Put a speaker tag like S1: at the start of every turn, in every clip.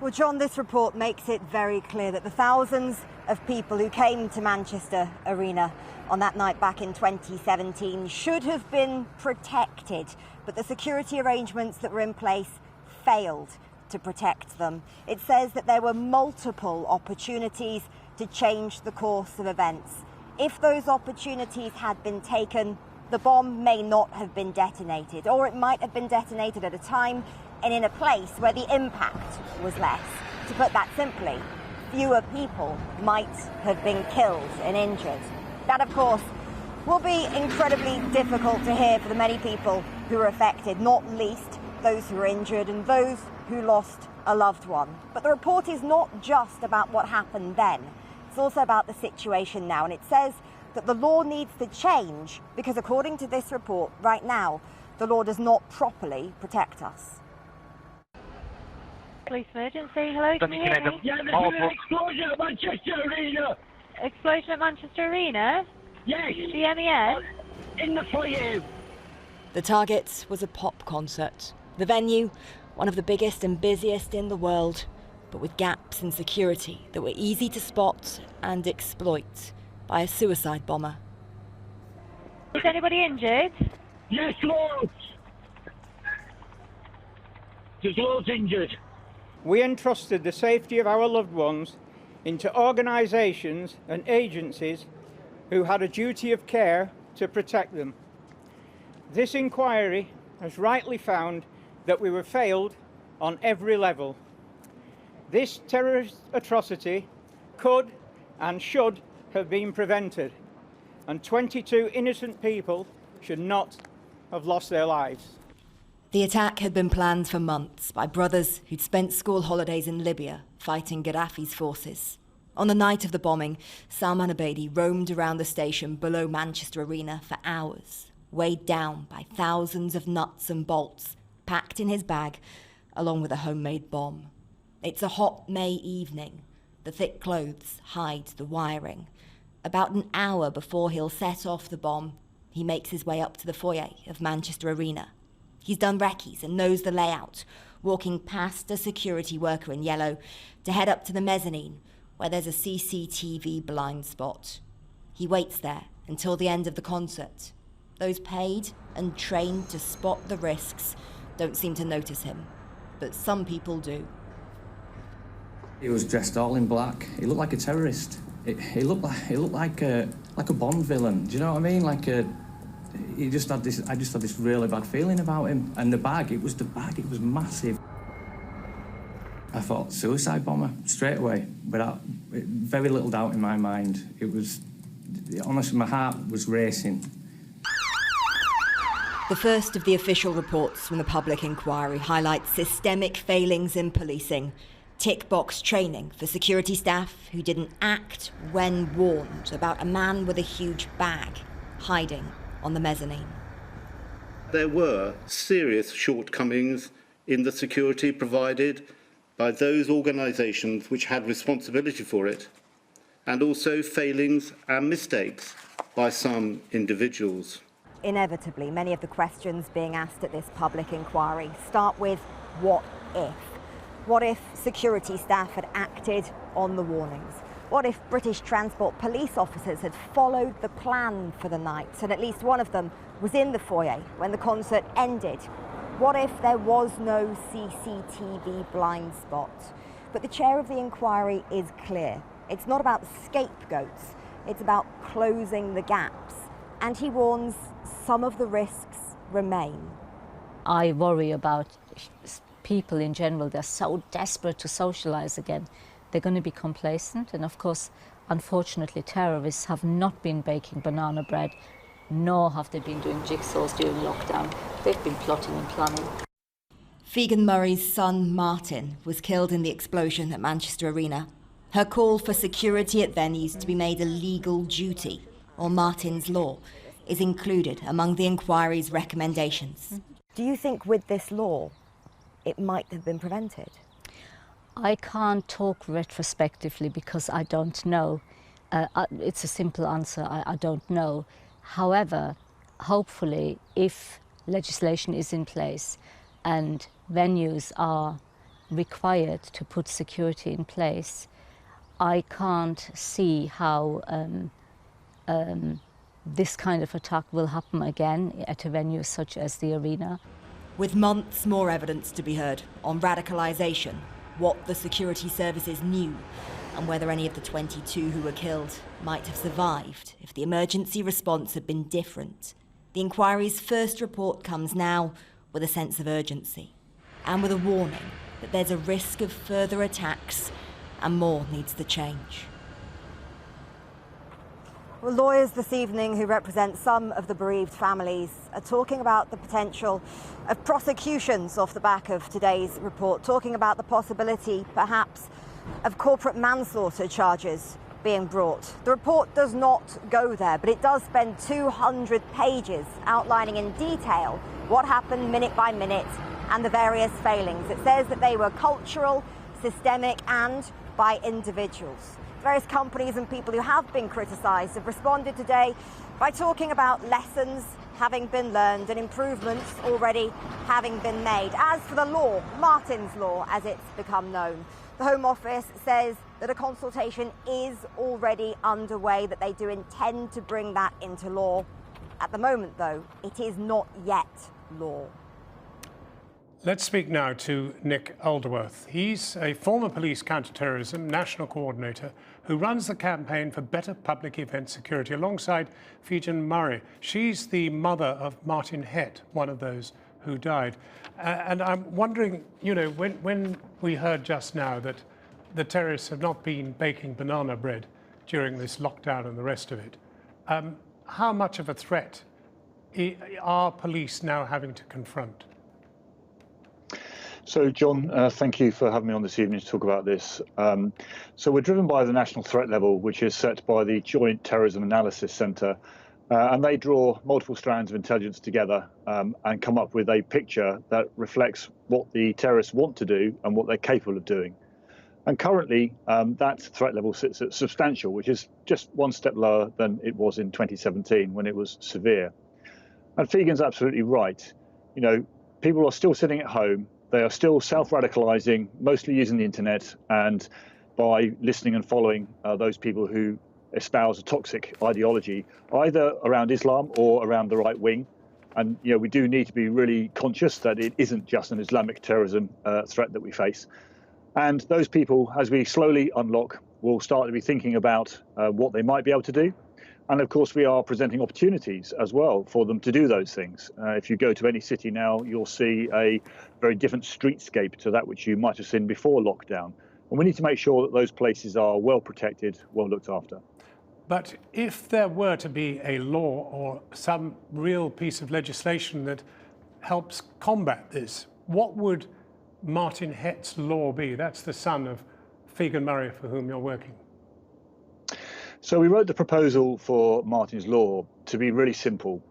S1: Well, John, this report makes it very clear that the thousands of people who came to Manchester Arena on that night back in 2017 should have been protected, but the security arrangements that were in place failed to protect them. It says that there were multiple opportunities to change the course of events. If those opportunities had been taken, the bomb may not have been detonated, or it might have been detonated at a time and in a place where the impact was less. To put that simply, fewer people might have been killed and injured. That, of course, will be incredibly difficult to hear for the many people who were affected, not least those who were injured and those who lost a loved one. But the report is not just about what happened then. It's also about the situation now, and it says that the law needs to change because, according to this report, right now, the law does not properly protect us.
S2: Police emergency, hello, can you hear me?
S3: Yeah, there's been an explosion at Manchester Arena!
S2: Explosion at Manchester Arena?
S3: Yes!
S2: The MES?
S3: In the foyer!
S1: The target was a pop concert. The venue, one of the biggest and busiest in the world, but with gaps in security that were easy to spot and exploit by a suicide bomber.
S2: Is anybody injured?
S3: Yes, loads! There's loads injured.
S4: We entrusted the safety of our loved ones into organisations and agencies who had a duty of care to protect them. This inquiry has rightly found that we were failed on every level. This terrorist atrocity could and should have been prevented, and 22 innocent people should not have lost their lives.
S1: The attack had been planned for months by brothers who'd spent school holidays in Libya fighting Gaddafi's forces. On the night of the bombing, Salman Abedi roamed around the station below Manchester Arena for hours, weighed down by thousands of nuts and bolts, packed in his bag, along with a homemade bomb. It's a hot May evening. The thick clothes hide the wiring. About an hour before he'll set off the bomb, he makes his way up to the foyer of Manchester Arena. He's done recce's and knows the layout, walking past a security worker in yellow to head up to the mezzanine, where there's a CCTV blind spot. He waits there until the end of the concert. Those paid and trained to spot the risks don't seem to notice him, but some people do.
S5: He was dressed all in black. He looked like a terrorist. He looked like a Bond villain. Do you know what I mean? I just had this really bad feeling about him. And the bag, it was massive. I thought suicide bomber straight away, without very little doubt in my mind. It was, honestly, my heart was racing.
S1: The first of the official reports from the public inquiry highlights systemic failings in policing, tick-box training for security staff who didn't act when warned about a man with a huge bag hiding on the mezzanine.
S6: There were serious shortcomings in the security provided by those organisations which had responsibility for it, and also failings and mistakes by some individuals.
S1: Inevitably, many of the questions being asked at this public inquiry start with what if? What if security staff had acted on the warnings? What if British Transport police officers had followed the plan for the night and at least one of them was in the foyer when the concert ended? What if there was no CCTV blind spot? But the chair of the inquiry is clear. It's not about scapegoats, it's about closing the gaps. And he warns some of the risks remain.
S7: I worry about people in general. They're so desperate to socialise again. They're going to be complacent, and of course, unfortunately, terrorists have not been baking banana bread, nor have they been doing jigsaws during lockdown. They've been plotting and planning.
S1: Figan Murray's son, Martin, was killed in the explosion at Manchester Arena. Her call for security at venues to be made a legal duty, or Martin's Law, is included among the inquiry's recommendations. Do you think with this law, it might have been prevented?
S7: I can't talk retrospectively because I don't know. It's a simple answer, I don't know. However, hopefully, if legislation is in place and venues are required to put security in place, I can't see how this kind of attack will happen again at a venue such as the Arena.
S1: With months more evidence to be heard on radicalisation, what the security services knew, and whether any of the 22 who were killed might have survived if the emergency response had been different, the inquiry's first report comes now with a sense of urgency and with a warning that there's a risk of further attacks and more needs to change. Well, lawyers this evening who represent some of the bereaved families are talking about the potential of prosecutions off the back of today's report, talking about the possibility, perhaps, of corporate manslaughter charges being brought. The report does not go there, but it does spend 200 pages outlining in detail what happened minute by minute and the various failings. It says that they were cultural, systemic, and by individuals. Various companies and people who have been criticised have responded today by talking about lessons having been learned and improvements already having been made. As for the law, Martin's Law, as it's become known, the Home Office says that a consultation is already underway, that they do intend to bring that into law. At the moment, though, it is not yet law.
S8: Let's speak now to Nick Alderworth. He's a former police counter-terrorism national coordinator who runs the campaign for better public event security alongside Figen Murray. She's the mother of Martin Hett, one of those who died. And I'm wondering, you know, when we heard just now that the terrorists have not been baking banana bread during this lockdown and the rest of it, how much of a threat are police now having to confront?
S9: So, John, thank you for having me on this evening to talk about this. So we're driven by the national threat level, which is set by the Joint Terrorism Analysis Centre, and they draw multiple strands of intelligence together and come up with a picture that reflects what the terrorists want to do and what they're capable of doing. And currently, that threat level sits at substantial, which is just one step lower than it was in 2017 when it was severe. And Figen's absolutely right. You know, people are still sitting at home. They are still self-radicalising, mostly using the internet and by listening and following those people who espouse a toxic ideology, either around Islam or around the right wing. And you know, we do need to be really conscious that it isn't just an Islamic terrorism threat that we face. And those people, as we slowly unlock, will start to be thinking about what they might be able to do. And of course, we are presenting opportunities as well for them to do those things. If you go to any city now, you'll see a very different streetscape to that which you might have seen before lockdown. And we need to make sure that those places are well protected, well looked after.
S8: But if there were to be a law or some real piece of legislation that helps combat this, what would Martin Hett's law be? That's the son of Figen Murray, for whom you're working.
S9: So we wrote the proposal for Martin's Law to be really simple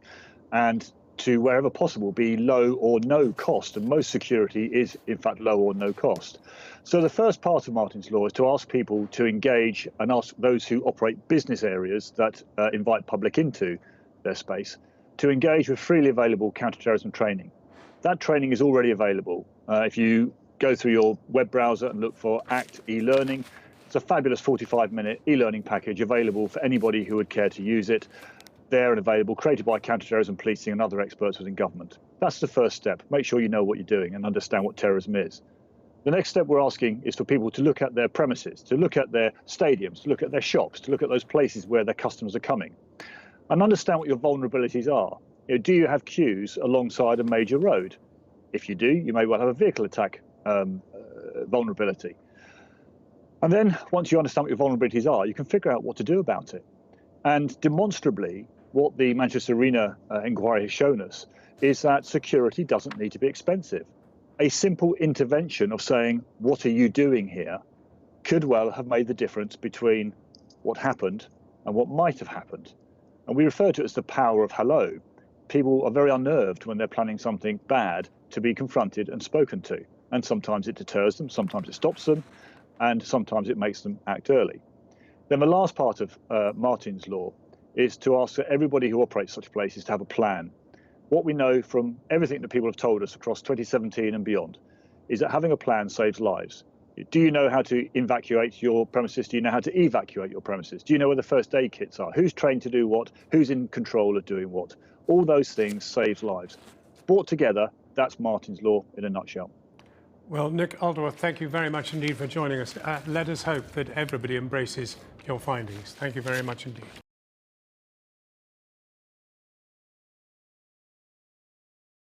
S9: and to, wherever possible, be low or no cost. And most security is, in fact, low or no cost. So the first part of Martin's Law is to ask people to engage and ask those who operate business areas that invite public into their space to engage with freely available counterterrorism training. That training is already available. If you go through your web browser and look for ACT e-learning, it's a fabulous 45-minute e-learning package available for anybody who would care to use it. There and available, created by counterterrorism policing and other experts within government. That's the first step. Make sure you know what you're doing and understand what terrorism is. The next step we're asking is for people to look at their premises, to look at their stadiums, to look at their shops, to look at those places where their customers are coming, and understand what your vulnerabilities are. You know, do you have queues alongside a major road? If you do, you may well have a vehicle attack vulnerability. And then once you understand what your vulnerabilities are, you can figure out what to do about it. And demonstrably, what the Manchester Arena inquiry has shown us is that security doesn't need to be expensive. A simple intervention of saying, what are you doing here, could well have made the difference between what happened and what might have happened. And we refer to it as the power of hello. People are very unnerved when they're planning something bad to be confronted and spoken to. And sometimes it deters them, sometimes it stops them, and sometimes it makes them act early. Then the last part of Martin's Law is to ask that everybody who operates such places to have a plan. What we know from everything that people have told us across 2017 and beyond is that having a plan saves lives. Do you know how to evacuate your premises? Do you know how to evacuate your premises? Do you know where the first aid kits are? Who's trained to do what? Who's in control of doing what? All those things save lives. Brought together, that's Martin's Law in a nutshell.
S8: Well, Nick Alderworth, thank you very much indeed for joining us. Let us hope that everybody embraces your findings. Thank you very much indeed.